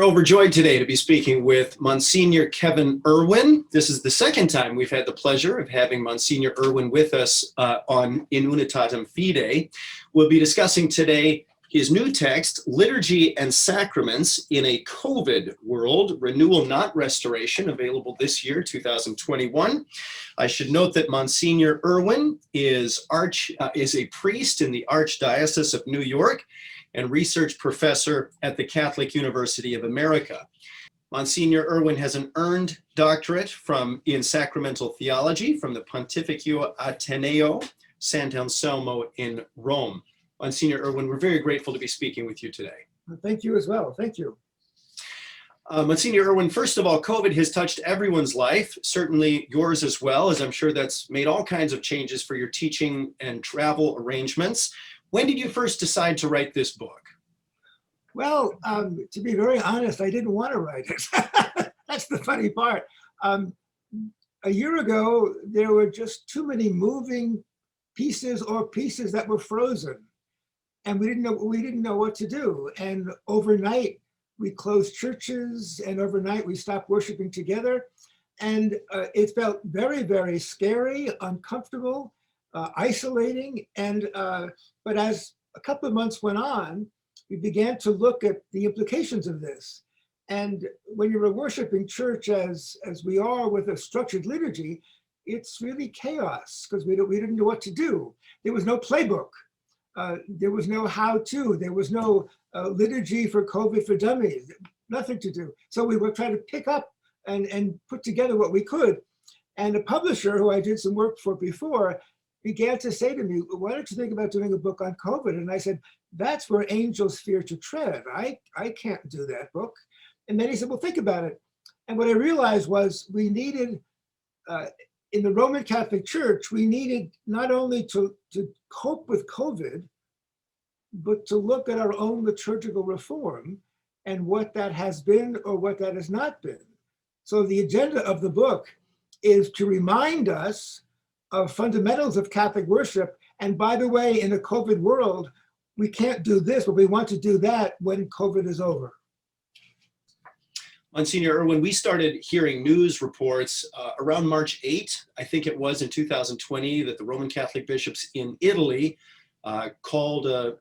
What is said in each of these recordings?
We're overjoyed today to be speaking with Monsignor Kevin Irwin. This is the second time we've had the pleasure of having Monsignor Irwin with us on In Unitatem Fide. We'll be discussing today his new text, Liturgy and Sacraments in a COVID World, Renewal Not Restoration, available this year, 2021. I should note that Monsignor Irwin is a priest in the Archdiocese of New York and research professor at the Catholic University of America. Monsignor Irwin has an earned doctorate in Sacramental Theology from the Pontifical Ateneo, Sant Anselmo in Rome. Monsignor Irwin, we're very grateful to be speaking with you today. Thank you as well. Thank you. Monsignor Irwin, first of all, COVID has touched everyone's life, certainly yours as well, as I'm sure that's made all kinds of changes for your teaching and travel arrangements. When did you first decide to write this book? Well, to be very honest, I didn't want to write it. That's the funny part. A year ago, there were just too many moving pieces or pieces that were frozen. And we didn't know what to do. And overnight, we closed churches, and overnight we stopped worshiping together. And it felt very, very scary, uncomfortable, isolating. And but as a couple of months went on, we began to look at the implications of this. And when you're a worshiping church, as we are with a structured liturgy, it's really chaos because we didn't know what to do. There was no playbook. There was no how-to. There was no liturgy for COVID for dummies. Nothing to do. So we were trying to pick up and put together what we could. And a publisher who I did some work for before began to say to me, why don't you think about doing a book on COVID? And I said, that's where angels fear to tread. I can't do that book. And then he said, well, think about it. And what I realized was we needed, in the Roman Catholic Church, we needed not only to cope with COVID, but to look at our own liturgical reform and what that has been or what that has not been. So the agenda of the book is to remind us of fundamentals of Catholic worship. And by the way, in a COVID world, we can't do this, but we want to do that when COVID is over. Monsignor Irwin, we started hearing news reports around March 8, I think it was in 2020, that the Roman Catholic bishops in Italy called a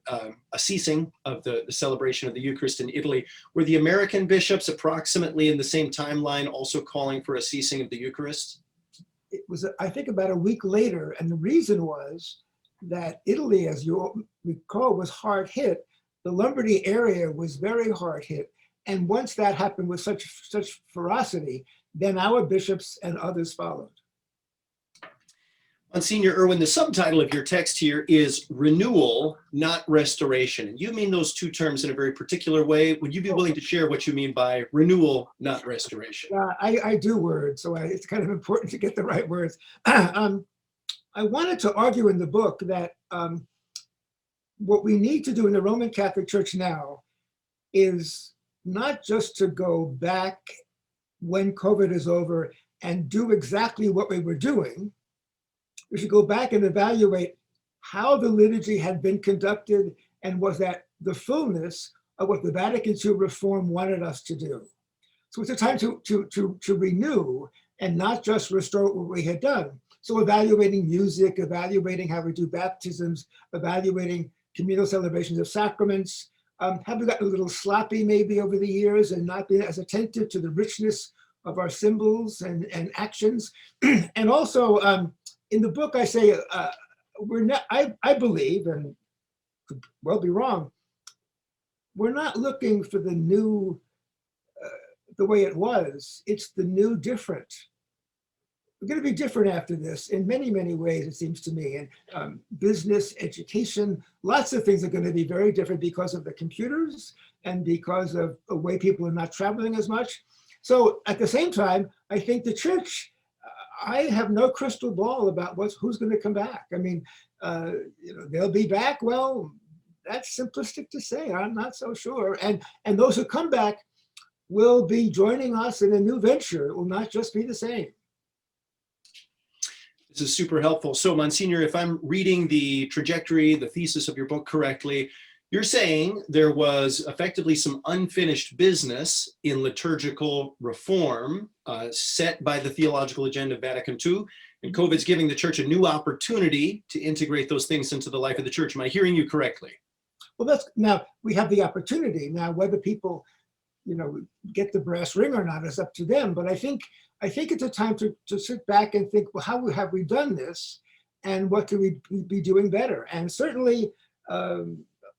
ceasing of the celebration of the Eucharist in Italy. Were the American bishops approximately in the same timeline also calling for a ceasing of the Eucharist? It was, I think, about a week later, and the reason was that Italy, as you recall, was hard hit. The Lombardy area was very hard hit. And once that happened with such ferocity, then our bishops and others followed. Monsignor Irwin, the subtitle of your text here is Renewal, Not Restoration. And you mean those two terms in a very particular way. Would you be willing to share what you mean by renewal, not restoration? I do words, so it's kind of important to get the right words. I wanted to argue in the book that what we need to do in the Roman Catholic Church now is not just to go back when COVID is over and do exactly what we were doing. We should go back and evaluate how the liturgy had been conducted and was that the fullness of what the Vatican II reform wanted us to do. So it's a time to renew and not just restore what we had done. So evaluating music, evaluating how we do baptisms, evaluating communal celebrations of sacraments. Have we gotten a little sloppy maybe over the years and not been as attentive to the richness of our symbols and actions? And also in the book, I say, I believe, and could well be wrong, we're not looking for the new, the way it was. It's the new different. We're going to be different after this in many, many ways, it seems to me. And business, education, lots of things are going to be very different because of the computers and because of the way people are not traveling as much. So at the same time, I think the church, I have no crystal ball about who's going to come back. I mean, they'll be back. Well, that's simplistic to say. I'm not so sure. And those who come back will be joining us in a new venture. It will not just be the same. This is super helpful. So Monsignor, if I'm reading the trajectory, the thesis of your book correctly, You're saying there was effectively some unfinished business in liturgical reform set by the theological agenda of Vatican II, and COVID's giving the church a new opportunity to integrate those things into the life of the church. Am I hearing you correctly? Well, now we have the opportunity. Now, whether people, get the brass ring or not is up to them. But I think it's a time to sit back and think, well, how have we done this, and what could we be doing better? And certainly,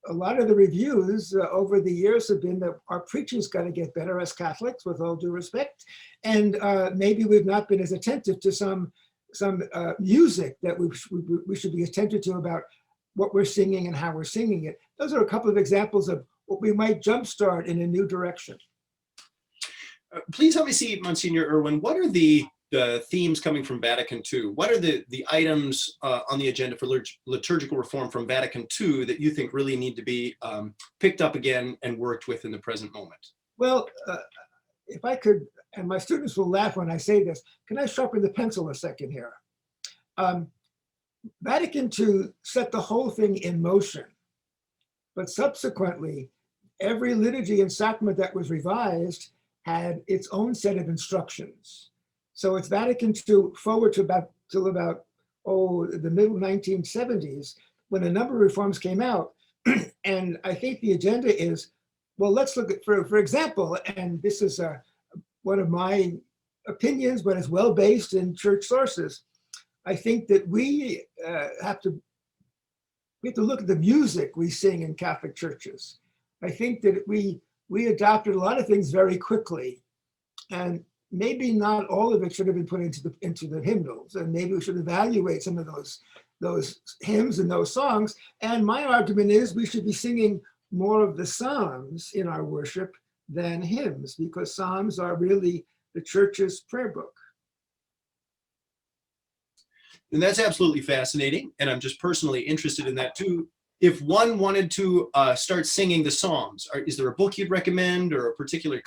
a lot of the reviews over the years have been that our preaching's got to get better as Catholics, with all due respect, and maybe we've not been as attentive to some music that we should be attentive to about what we're singing and how we're singing it. Those are a couple of examples of what we might jumpstart in a new direction. Please help me see, Monsignor Irwin, what are the themes coming from Vatican II? What are the items on the agenda for liturgical reform from Vatican II that you think really need to be picked up again and worked with in the present moment? Well, if I could, and my students will laugh when I say this, can I sharpen the pencil a second here? Vatican II set the whole thing in motion, but subsequently, every liturgy and sacrament that was revised had its own set of instructions. So it's Vatican II forward to till about the middle 1970s, when a number of reforms came out. And I think the agenda is, well, let's look at, for example, and this is one of my opinions, but it's well based in church sources. I think that we have to look at the music we sing in Catholic churches. I think that we adopted a lot of things very quickly, and maybe not all of it should have been put into the hymnals, and maybe we should evaluate some of those hymns and those songs. And my argument is we should be singing more of the Psalms in our worship than hymns, because Psalms are really the church's prayer book. And that's absolutely fascinating, and I'm just personally interested in that too. If one wanted to start singing the Psalms, is there a book you'd recommend, or a particular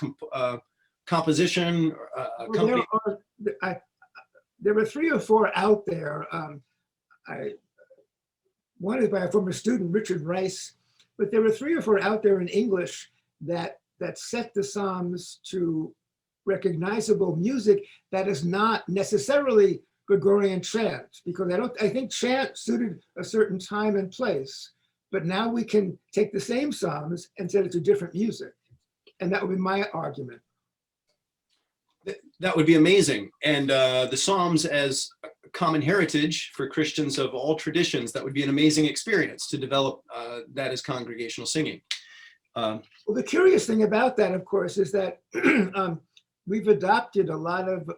composition? Or company? There are 3 or 4 out there. One is by a former student, Richard Rice, but there are 3 or 4 out there in English that set the Psalms to recognizable music that is not necessarily Gregorian chant, because I think chant suited a certain time and place, but now we can take the same Psalms and set it to different music. And that would be my argument. That would be amazing. And the Psalms as a common heritage for Christians of all traditions, that would be an amazing experience to develop that as congregational singing. Well, the curious thing about that, of course, is that we've adopted a lot of,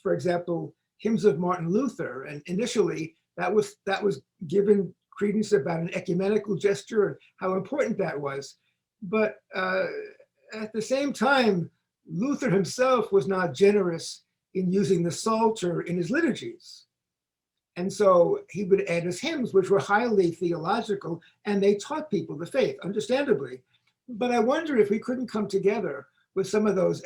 for example, hymns of Martin Luther, and initially that was given credence about an ecumenical gesture and how important that was. But at the same time, Luther himself was not generous in using the Psalter in his liturgies. And so he would add his hymns, which were highly theological, and they taught people the faith, understandably. But I wonder if we couldn't come together with some of those,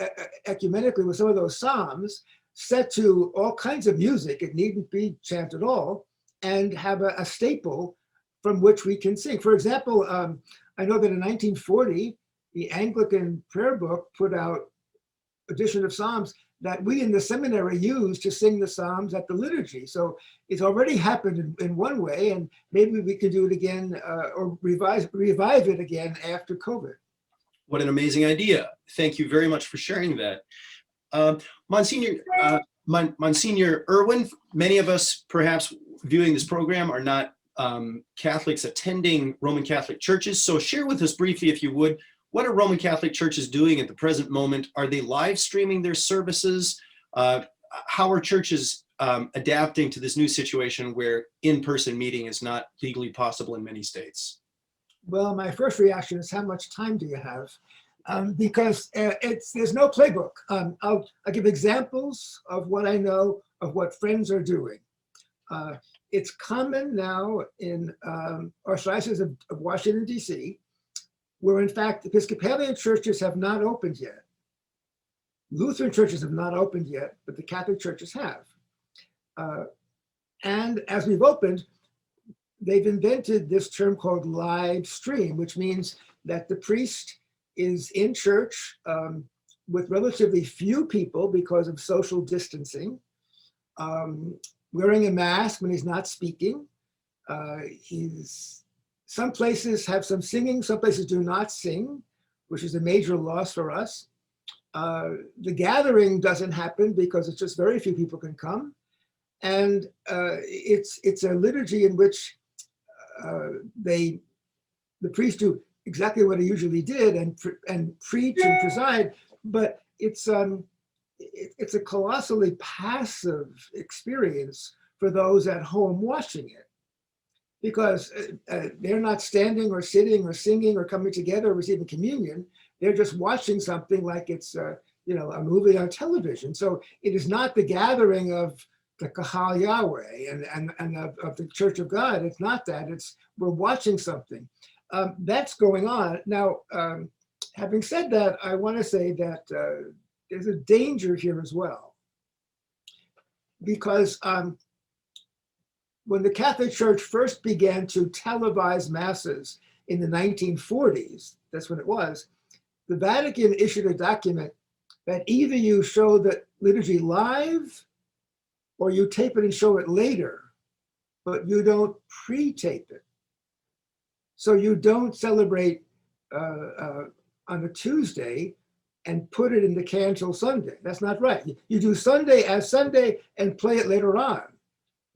ecumenically, with some of those Psalms, set to all kinds of music, it needn't be chant at all, and have a staple from which we can sing. For example, I know that in 1940, the Anglican prayer book put out edition of Psalms that we in the seminary used to sing the Psalms at the liturgy. So it's already happened in one way, and maybe we could do it again or revive it again after COVID. What an amazing idea. Thank you very much for sharing that. Monsignor Irwin, many of us perhaps viewing this program are not Catholics attending Roman Catholic churches. So share with us briefly, if you would, what are Roman Catholic churches doing at the present moment? Are they live streaming their services? How are churches adapting to this new situation where in-person meeting is not legally possible in many states? Well, my first reaction is, how much time do you have? Because there's no playbook. I'll give examples of what I know of what friends are doing. It's common now in Archdiocese of Washington, D.C., where in fact Episcopalian churches have not opened yet. Lutheran churches have not opened yet, but the Catholic churches have. And as we've opened, they've invented this term called live stream, which means that the priest is in church with relatively few people because of social distancing, wearing a mask when he's not speaking. Some places have some singing, some places do not sing, which is a major loss for us. The gathering doesn't happen because it's just very few people can come. And it's a liturgy in which the priests do exactly what he usually did and preach and preside, but it's a colossally passive experience for those at home watching it, because they're not standing or sitting or singing or coming together or receiving communion. They're just watching something like it's a movie on television. So it is not the gathering of the Kahal Yahweh and of the Church of God. It's not that. We're watching something. That's going on. Now, having said that, I want to say that there's a danger here as well. Because when the Catholic Church first began to televise masses in the 1940s, that's when it was, the Vatican issued a document that either you show the liturgy live or you tape it and show it later, but you don't pre-tape it. So you don't celebrate on a Tuesday and put it in the can till Sunday. That's not right. You do Sunday as Sunday and play it later on,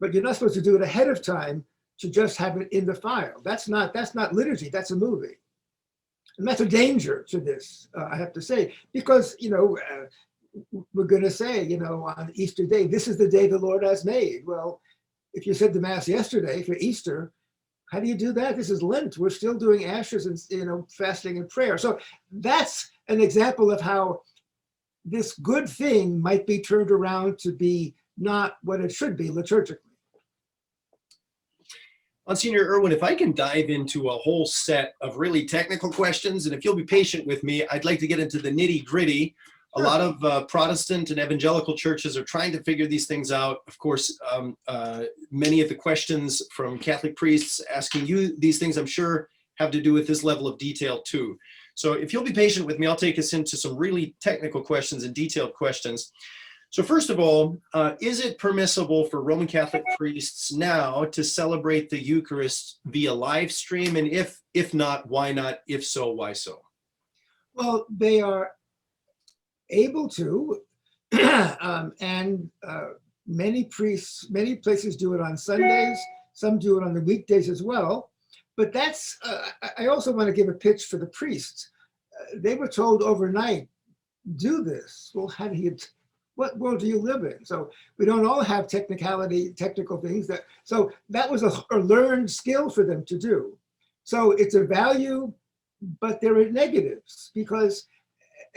but you're not supposed to do it ahead of time to just have it in the file. That's not liturgy, that's a movie. And that's a danger to this, I have to say, because, we're going to say, on Easter Day, this is the day the Lord has made. Well, if you said the Mass yesterday for Easter, how do you do that? This is Lent. We're still doing ashes and, fasting and prayer. So that's an example of how this good thing might be turned around to be not what it should be liturgically. Monsignor Irwin, if I can dive into a whole set of really technical questions, and if you'll be patient with me, I'd like to get into the nitty gritty. Sure. A lot of Protestant and evangelical churches are trying to figure these things out. Of course, many of the questions from Catholic priests asking you these things, I'm sure, have to do with this level of detail too. So if you'll be patient with me, I'll take us into some really technical questions and detailed questions. So first of all, is it permissible for Roman Catholic priests now to celebrate the Eucharist via live stream? And if not, why not? If so, why so? Well, they are able to, and many places do it on Sundays. Some do it on the weekdays as well. But that's, I also want to give a pitch for the priests. They were told overnight, do this. Well, what world do you live in? So we don't all have technical things. So that was a learned skill for them to do. So it's a value, but there are negatives, because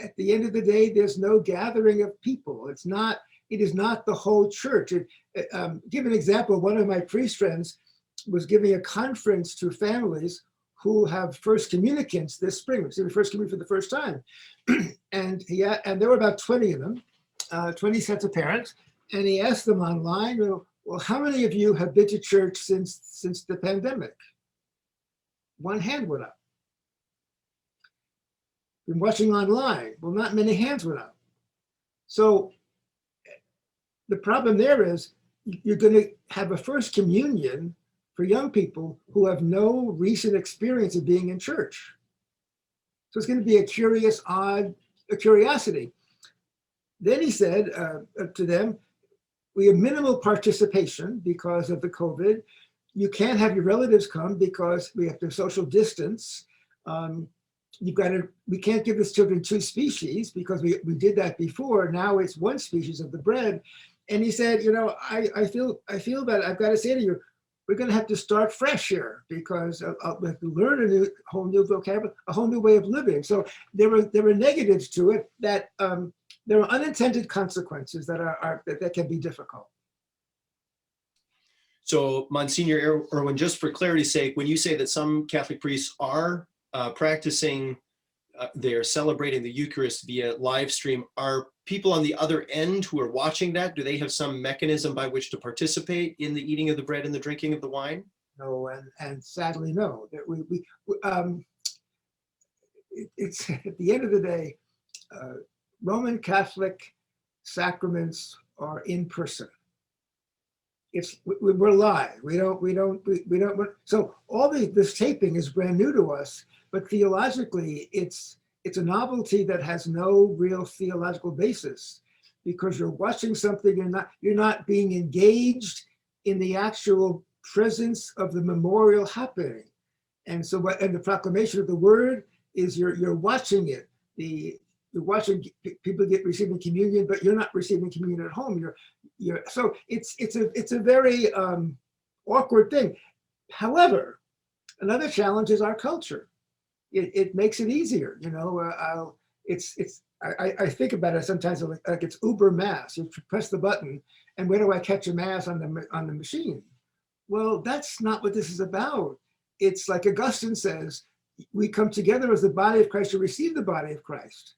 at the end of the day, there's no gathering of people. It is not the whole church. Give an example. One of my priest friends was giving a conference to families who have first communicants this spring. So the first communion for the first time. And there were about 20 of them, 20 sets of parents. And he asked them online, well, how many of you have been to church since the pandemic? One hand went up. Been watching online. Well, not many hands went up. So the problem there is you're going to have a first communion for young people who have no recent experience of being in church. So it's going to be a curiosity. Then he said to them, we have minimal participation because of the COVID. You can't have your relatives come because we have to social distance. We can't give the children two species because we did that before. Now it's one species of the bread. And he said, I feel that I've got to say to you, we're going to have to start fresh here because we have to learn a whole new vocabulary, a whole new way of living. So there were negatives to it that there are unintended consequences that can be difficult. So Monsignor Irwin, just for clarity's sake, when you say that some Catholic priests are practicing, they're celebrating the Eucharist via live stream, are people on the other end who are watching that, do they have some mechanism by which to participate in the eating of the bread and the drinking of the wine? No, and sadly, no. That it's at the end of the day, Roman Catholic sacraments are in person. We're live. We don't. So all this taping is brand new to us, but theologically, it's a novelty that has no real theological basis, because you're watching something, you're not being engaged in the actual presence of the memorial happening. And so and the proclamation of the word is you're watching it. You're watching people receiving communion, but you're not receiving communion at home. So it's a very awkward thing. However, another challenge is our culture. It makes it easier, you know. I think about it sometimes like it's Uber Mass. You press the button, and where do I catch a Mass on the machine? Well, that's not what this is about. It's like Augustine says, we come together as the body of Christ to receive the body of Christ.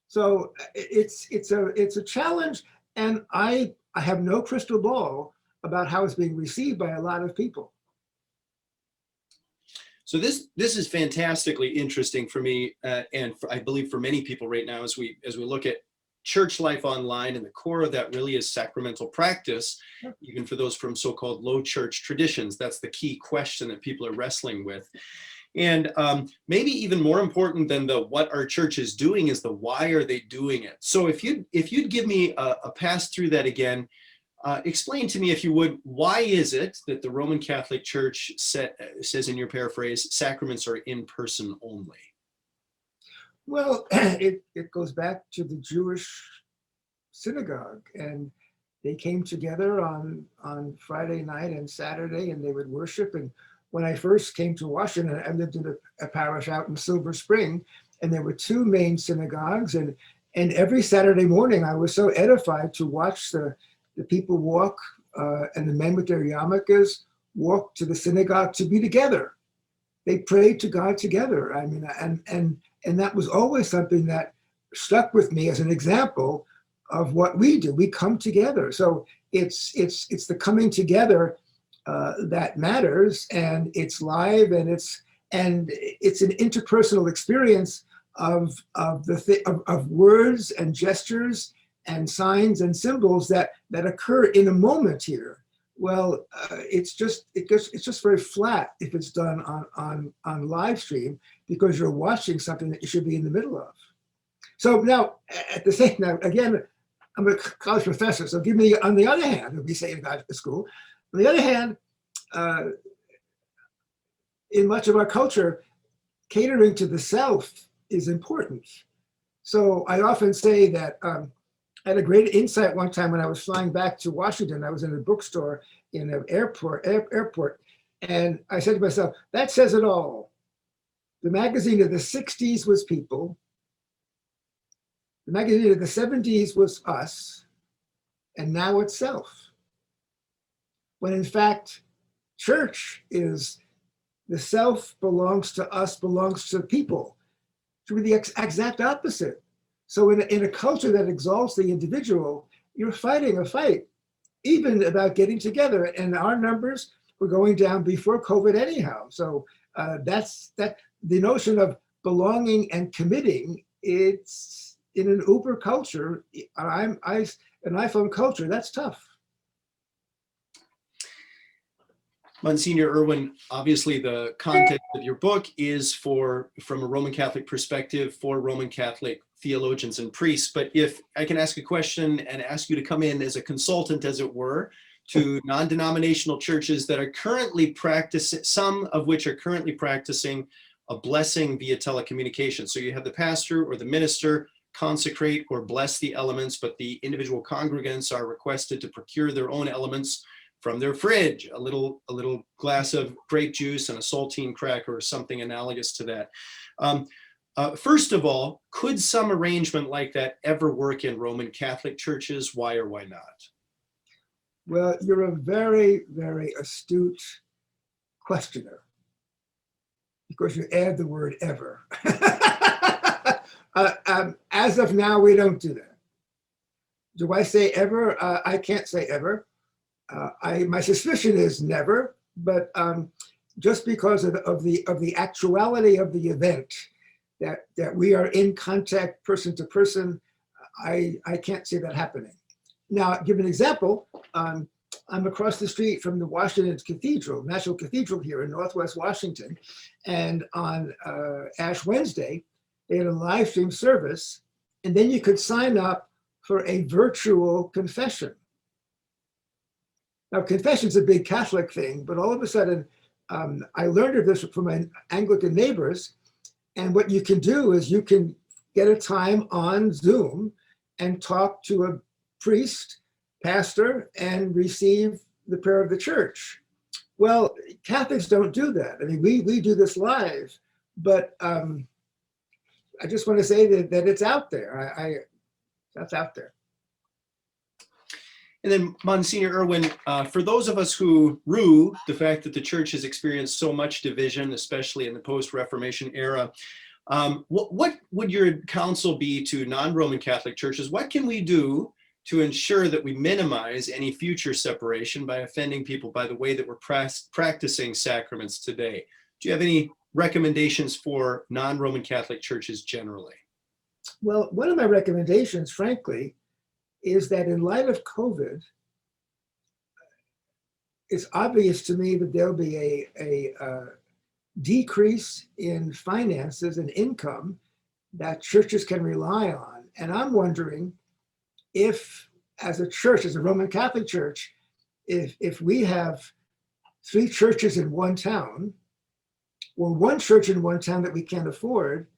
So it's a challenge, and I have no crystal ball about how it's being received by a lot of people. So this is fantastically interesting for me, and I believe for many people right now, as we look at church life online, and the core of that really is sacramental practice, even for those from so-called low church traditions. That's the key question that people are wrestling with. And maybe even more important than the what our church is doing is the why are they doing it. So if you'd give me a pass through that again, explain to me, if you would, why is it that the Roman Catholic Church says in your paraphrase, sacraments are in person only? Well, it goes back to the Jewish synagogue, and they came together on Friday night and Saturday, and they would worship. And when I first came to Washington, I lived in a parish out in Silver Spring, and there were two main synagogues, and every Saturday morning I was so edified to watch the people walk, and the men with their yarmulkes walk to the synagogue to be together. They prayed to God together. I mean, and that was always something that stuck with me as an example of what we do. We come together. So it's the coming together that matters, and it's live, and it's an interpersonal experience of words and gestures and signs and symbols that occur in a moment here. Well, it's just very flat if it's done on live stream, because you're watching something that you should be in the middle of. So now, again, I'm a college professor, so give me, on the other hand, we say in graduate school, on the other hand, in much of our culture, catering to the self is important. So I often say that I had a great insight one time when I was flying back to Washington. I was in a bookstore in an airport, and I said to myself, that says it all. The magazine of the 60s was People. The magazine of the 70s was Us, and now it's Self. When in fact, church is the self belongs to us, belongs to people. It should be the exact opposite. So in a culture that exalts the individual, you're fighting a fight, even about getting together. And our numbers were going down before COVID anyhow. So that's the notion of belonging and committing. It's in an Uber culture, an iPhone culture, that's tough. Monsignor Irwin, obviously the content of your book is from a Roman Catholic perspective, for Roman Catholic theologians and priests. But if I can ask a question and ask you to come in as a consultant, as it were, to non-denominational churches that are currently practicing, some of which are currently practicing a blessing via telecommunication. So you have the pastor or the minister consecrate or bless the elements, but the individual congregants are requested to procure their own elements from their fridge, a little glass of grape juice and a saltine cracker or something analogous to that. First of all, could some arrangement like that ever work in Roman Catholic churches? Why or why not? Well, you're a very, very astute questioner, because you add the word ever. As of now, we don't do that. Do I say ever? I can't say ever. My suspicion is never, but just because of the actuality of the event, that we are in contact person to person, I can't see that happening. Now, I'll give an example. I'm across the street from the Washington Cathedral, National Cathedral here in Northwest Washington. And on Ash Wednesday, they had a live stream service, and then you could sign up for a virtual confession. Now, confession's a big Catholic thing, but all of a sudden, I learned of this from my Anglican neighbors. And what you can do is you can get a time on Zoom and talk to a priest, pastor, and receive the prayer of the church. Well, Catholics don't do that. I mean, we do this live, but I just want to say that it's out there. That's out there. And then Monsignor Irwin, for those of us who rue the fact that the church has experienced so much division, especially in the post-Reformation era, what would your counsel be to non-Roman Catholic churches? What can we do to ensure that we minimize any future separation by offending people by the way that we're practicing sacraments today? Do you have any recommendations for non-Roman Catholic churches generally? Well, one of my recommendations, frankly, is that in light of COVID, it's obvious to me that there'll be a decrease in finances and income that churches can rely on. And I'm wondering if, as a church, as a Roman Catholic church, if we have 3 churches in one town, or one church in one town that we can't afford,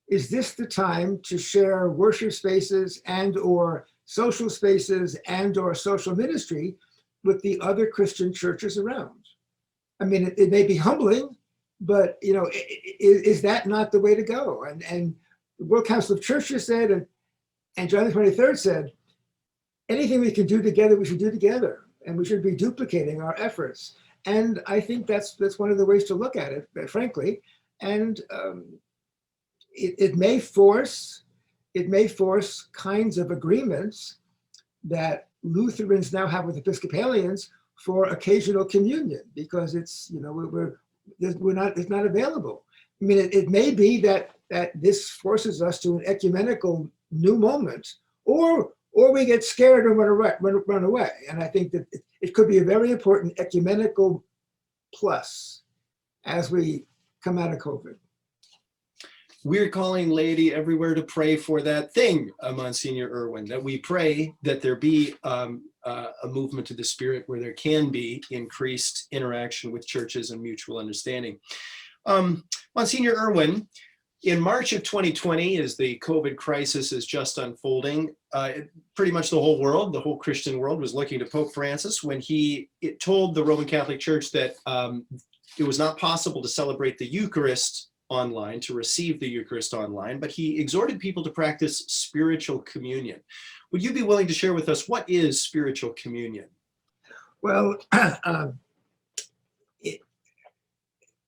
is this the time to share worship spaces and or social spaces and or social ministry with the other Christian churches around? I mean, it may be humbling, but is that not the way to go? And the World Council of Churches said, and John the 23rd said, anything we can do together, we should do together, and we should be duplicating our efforts. And I think that's one of the ways to look at it, frankly. And it may force kinds of agreements that Lutherans now have with Episcopalians for occasional communion, because it's it's not available. I mean, it may be that this forces us to an ecumenical new moment, or we get scared and run away. And I think that it could be a very important ecumenical plus as we come out of COVID. We're calling laity everywhere to pray for that thing, Monsignor Irwin, that we pray that there be a movement to the Spirit where there can be increased interaction with churches and mutual understanding. Monsignor Irwin, in March of 2020, as the COVID crisis is just unfolding, pretty much the whole Christian world was looking to Pope Francis when it told the Roman Catholic Church that it was not possible to celebrate the Eucharist online, to receive the Eucharist online, but he exhorted people to practice spiritual communion. Would you be willing to share with us what is spiritual communion? Well,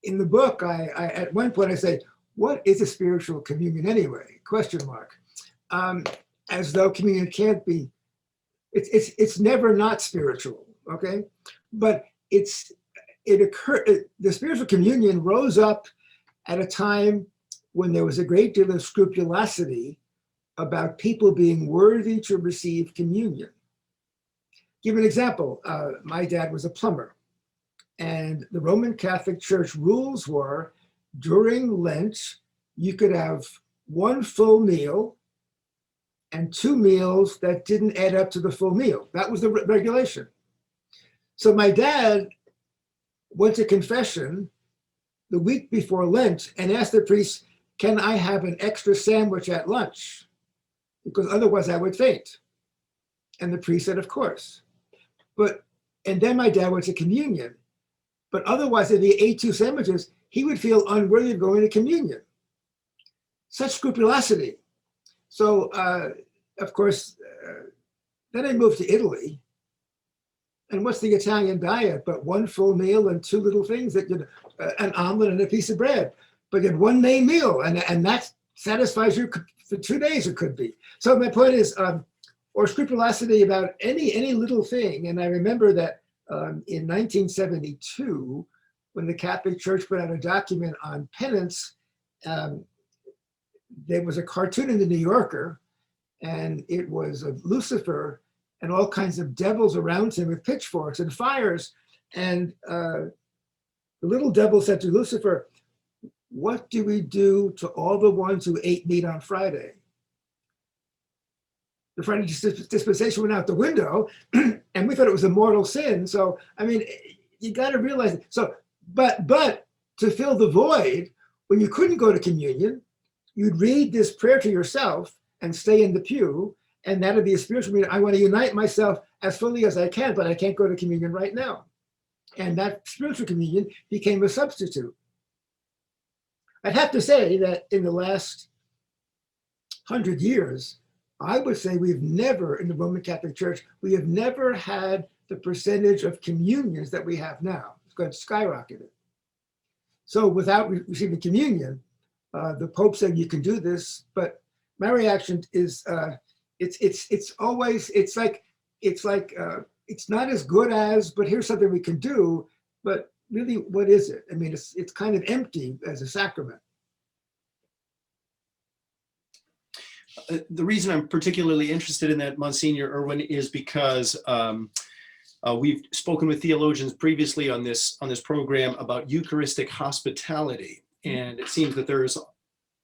in the book, I at one point I said, what is a spiritual communion anyway? ? As though communion can't be, it's never not spiritual, okay? But the spiritual communion rose up at a time when there was a great deal of scrupulosity about people being worthy to receive communion. Give an example. My dad was a plumber, and the Roman Catholic Church rules were, during Lent, you could have 1 full meal and 2 meals that didn't add up to the full meal. That was the regulation. So my dad went to confession the week before Lent and asked the priest, can I have an extra sandwich at lunch? Because otherwise I would faint. And the priest said, of course. And then my dad went to communion. But otherwise, if he ate 2 sandwiches, he would feel unworthy of going to communion. Such scrupulosity. So, of course, then I moved to Italy. And what's the Italian diet but 1 full meal and 2 little things, that an omelet and a piece of bread, but you have 1 main meal, and that satisfies you for 2 days, it could be. So my point is, or scrupulosity about any little thing. And I remember that In 1972, when the Catholic Church put out a document on penance, there was a cartoon in the New Yorker, and it was of Lucifer and all kinds of devils around him with pitchforks and fires. And the little devil said to Lucifer, "What do we do to all the ones who ate meat on Friday?" The Friday dispensation went out the window, and we thought it was a mortal sin. So, I mean, you got to realize it. So, but to fill the void, when you couldn't go to communion, you'd read this prayer to yourself and stay in the pew, and that'd be a spiritual meeting. I want to unite myself as fully as I can, but I can't go to communion right now. And that spiritual communion became a substitute. I'd have to say that in the last 100 years, I would say we've never, in the Roman Catholic Church, we have never had the percentage of communions that we have now. It's got skyrocketed. So without receiving communion, the Pope said you can do this, but my reaction is it's not as good as, but here's something we can do. But really, what is it? I mean, it's kind of empty as a sacrament. The reason I'm particularly interested in that, Monsignor Irwin, is because we've spoken with theologians previously on this program about Eucharistic hospitality, and it seems that there's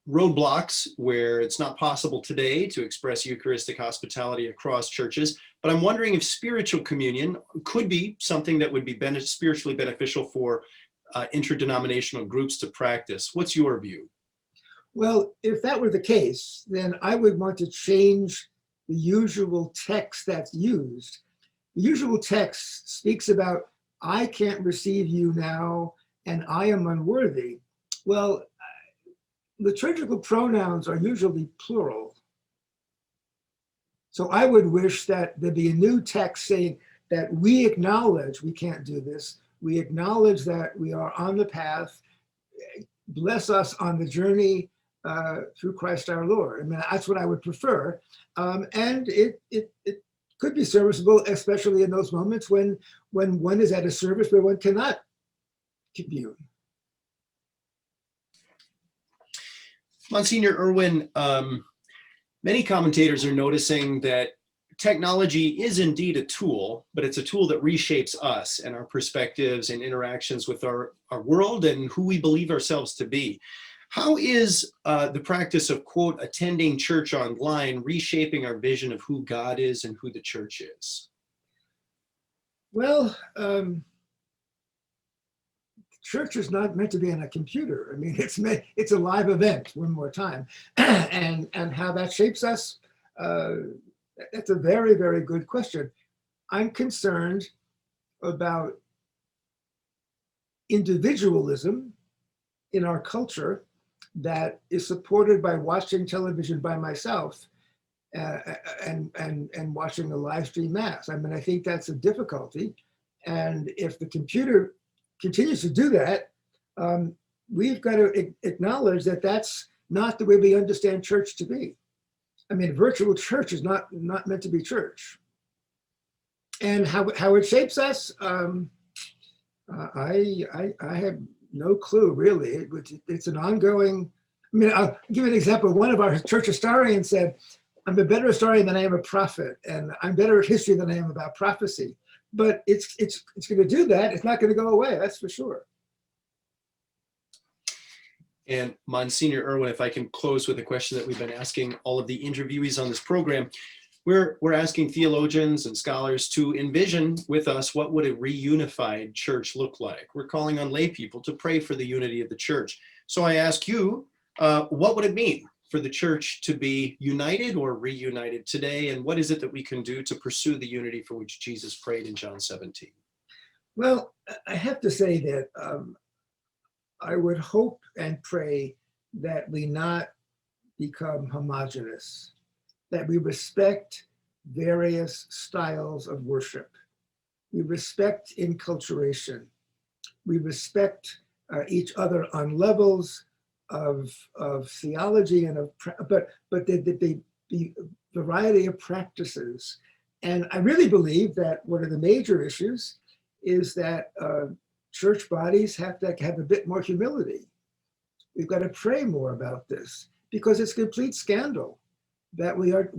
roadblocks where it's not possible today to express Eucharistic hospitality across churches. But I'm wondering if spiritual communion could be something that would be spiritually beneficial for interdenominational groups to practice. What's your view? Well, if that were the case, then I would want to change the usual text that's used. The usual text speaks about, I can't receive you now, and I am unworthy. Well, liturgical pronouns are usually plural. So I would wish that there'd be a new text saying that we acknowledge we can't do this. We acknowledge that we are on the path. Bless us on the journey through Christ our Lord. I mean, that's what I would prefer. And it could be serviceable, especially in those moments when one is at a service where one cannot commune. Monsignor Irwin, many commentators are noticing that technology is indeed a tool, but it's a tool that reshapes us and our perspectives and interactions with our world and who we believe ourselves to be. How is the practice of, quote, attending church online reshaping our vision of who God is and who the church is? Well, church is not meant to be on a computer. I mean, it's a live event, one more time. and how that shapes us, that's a very, very good question. I'm concerned about individualism in our culture that is supported by watching television by myself and watching a live stream mass. I mean, I think that's a difficulty. And if the computer continues to do that, we've got to acknowledge that that's not the way we understand church to be. I mean, virtual church is not meant to be church. And how it shapes us, I have no clue, really. It's an ongoing, I mean, I'll give you an example. One of our church historians said, I'm a better historian than I am a prophet, and I'm better at history than I am about prophecy. But it's going to do that. It's not going to go away, that's for sure. And Monsignor Irwin, if I can close with a question that we've been asking all of the interviewees on this program, we're asking theologians and scholars to envision with us what would a reunified church look like. We're calling on lay people to pray for the unity of the church. So I ask you, what would it mean for the church to be united or reunited today? And what is it that we can do to pursue the unity for which Jesus prayed in John 17? Well, I have to say that I would hope and pray that we not become homogenous, that we respect various styles of worship. We respect inculturation. We respect each other on levels of theology and but the variety of practices. And I really believe that one of the major issues is that church bodies have to have a bit more humility. We've got to pray more about this because it's a complete scandal that we are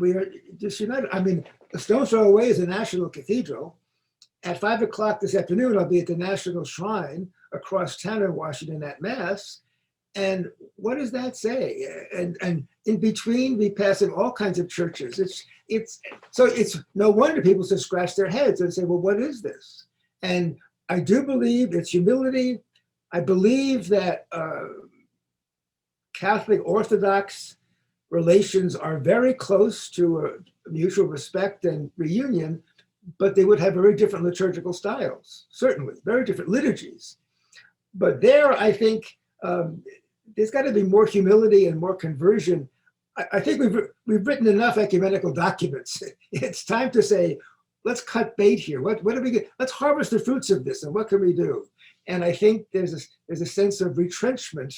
disunited. I mean, a stone's throw away is a national cathedral. At 5 o'clock this afternoon, I'll be at the National Shrine across town in Washington at Mass. And what does that say? And in between, we pass in all kinds of churches. It's no wonder people just scratch their heads and say, well, what is this? And I do believe it's humility. I believe that Catholic Orthodox relations are very close to a mutual respect and reunion, but they would have very different liturgical styles, certainly, very different liturgies. But there, I think there's got to be more humility and more conversion. I think we've written enough ecumenical documents. It's time to say, let's cut bait here. What do we get? Let's harvest the fruits of this, and what can we do? And I think there's a sense of retrenchment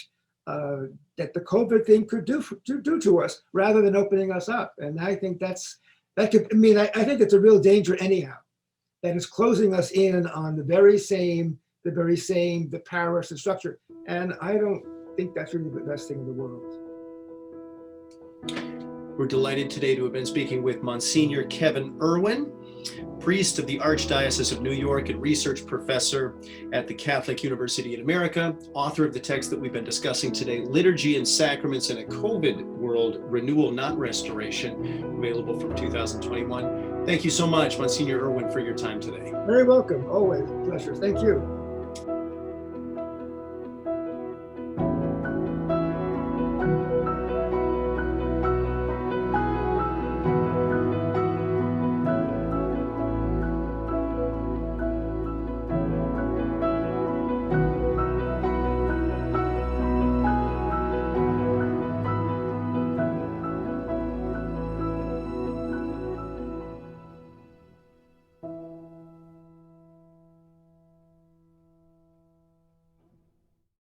that the COVID thing could do to us, rather than opening us up. And I think I think it's a real danger anyhow. That is closing us in on the parish, the structure. And I don't think that's really the best thing in the world. We're delighted today to have been speaking with Monsignor Kevin Irwin, priest of the Archdiocese of New York and research professor at the Catholic University in America, author of the text that we've been discussing today, Liturgy and Sacraments in a COVID World, Renewal Not Restoration, available from 2021. Thank you so much, Monsignor Irwin, for your time today. Very welcome, always a pleasure. Thank you.